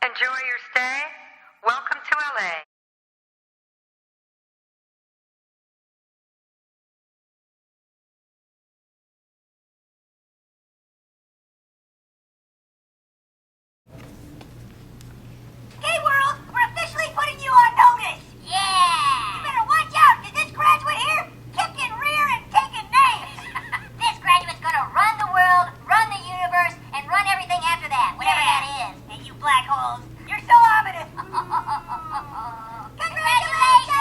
Enjoy your stay. Welcome to LA. Hey world, we're officially putting you on notice. Yeah! You better watch out, cause this graduate here, kicking rear and taking names. This graduate's gonna run the world, run the universe, and run everything after that, whatever that is. And you black holes, you're so ominous. Congratulations!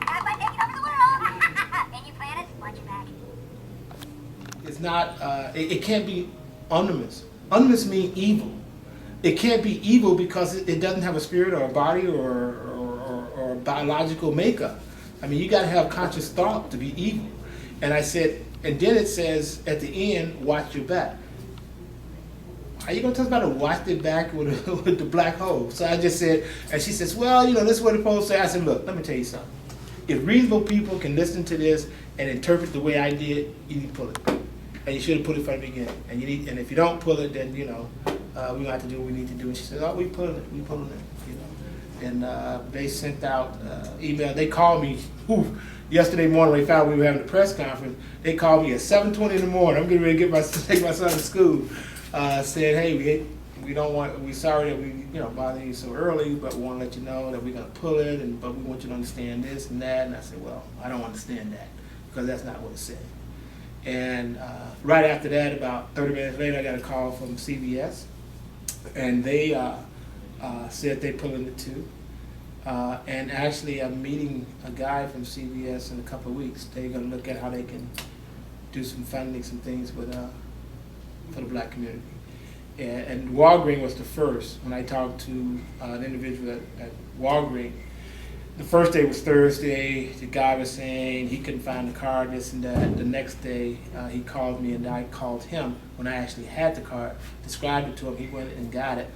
Have fun taking over the world. And you plan it? Watch your back. It's not, it can't be ominous. Ominous means evil. It can't be evil because it doesn't have a spirit or a body or biological makeup. I mean, you got to have conscious thought to be evil. And I said, and then it says at the end, watch your back. Are you going to tell us about to watch their back with the black hole? So I just said, and she says, well, you know, this is what it's supposed to say. I said, look, let me tell you something. If reasonable people can listen to this and interpret the way I did, you need to pull it. And you should have put it from the beginning. And if you don't pull it, then, you know, we have to do what we need to do. And she said, oh, we pulling it, you know. And they sent out email. They called me yesterday morning when they found we were having a press conference. They called me at 7:20 in the morning. I'm getting ready to take my son to school. Said, hey, we're sorry that we bother you so early, but we want to let you know that we're going to pull it, but we want you to understand this and that. And I said, well, I don't understand that because that's not what it said. And right after that, about 30 minutes later, I got a call from CBS, and they said they're pulling it too. And actually, I'm meeting a guy from CBS in a couple of weeks. They're going to look at how they can do some funding, some things with for the black community. And Walgreens was the first. When I talked to an individual at Walgreens, the first day was Thursday. The guy was saying he couldn't find the card, this and that. The next day, he called me, and I called him when I actually had the card, described it to him. He went and got it,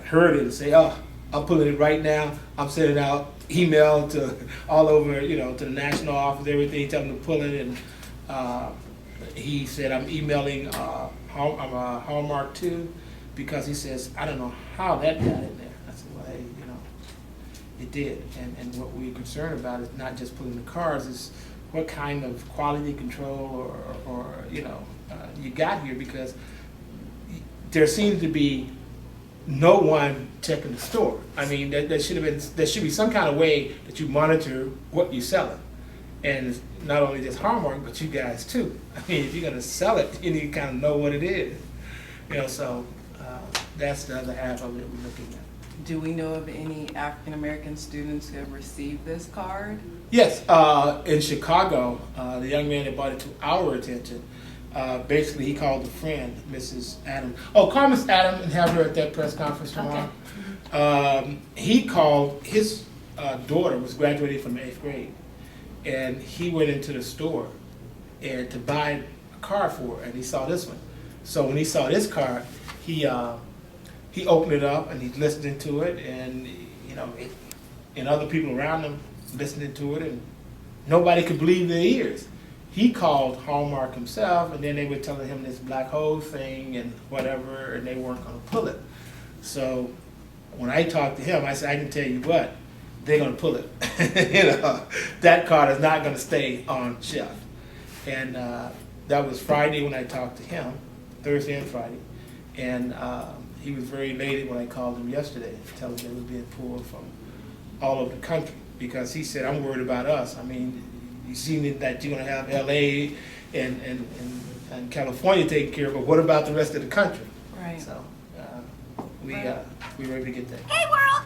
heard it, and say, oh, I'm pulling it right now. I'm sending out email to all over, to the national office, everything, telling them to pull it. And he said, I'm emailing Hallmark too, because he says, I don't know how that got in there. I said, well, hey, it did. And what we're concerned about is not just pulling the cards, is what kind of quality control or you got here, because there seems to be no one checking the store. I mean, there should be some kind of way that you monitor what you're selling. And not only just Hallmark, but you guys too. I mean, if you're going to sell it, you need to kind of know what it is. So that's the other half of it we're looking at. Do we know of any African American students who have received this card? Yes, in Chicago, the young man that brought it to our attention, basically he called a friend, Mrs. Adams. Oh, call Miss Adams and have her at that press conference tomorrow. Okay. He called, his daughter was graduating from the 8th grade. And he went into the store and to buy a card for her, and he saw this one. So when he saw this card, he opened it up and he's listening to it, and and other people around him listening to it, and nobody could believe their ears. He called Hallmark himself, and then they were telling him this black hole thing and whatever, and they weren't going to pull it. So when I talked to him, I said, I can tell you what, they're going to pull it. That card is not going to stay on shelf. And that was Friday when I talked to him, Thursday and Friday. And he was very elated when I called him yesterday, telling him it was being pulled from all over the country, because he said, I'm worried about us. I mean, you see that you're going to have LA and California taken care of, but what about the rest of the country? Right. So we're ready to get that. Hey world,